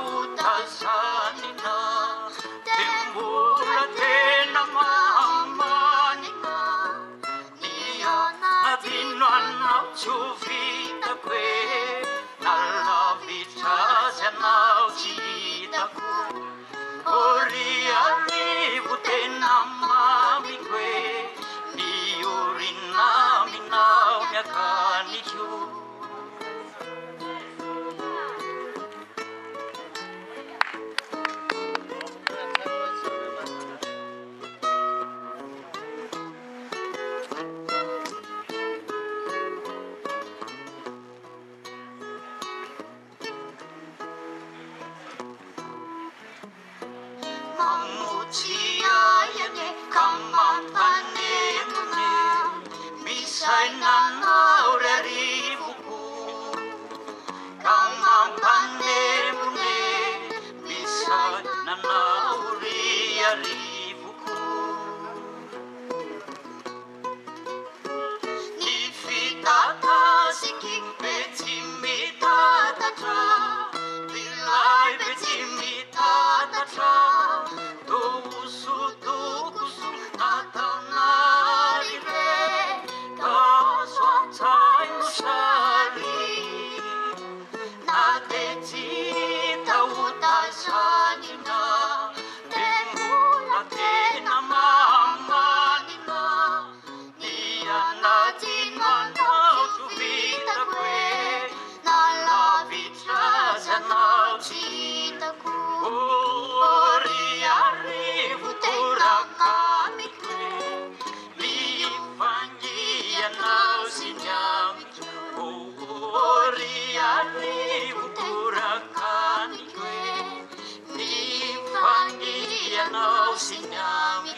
utasanina Temula tena mahamanina Niana dinuana chuvita kwe Nalavita janau citaku Ori arivu tena mami kwe Niurina minau nyakani yu Mamuciayane kamapanemune Bisay na nauraribuku Kamapanemune Bisay na nauriaribuku Nifitatasi petimitatatra Bilay petimitatatra Sinyami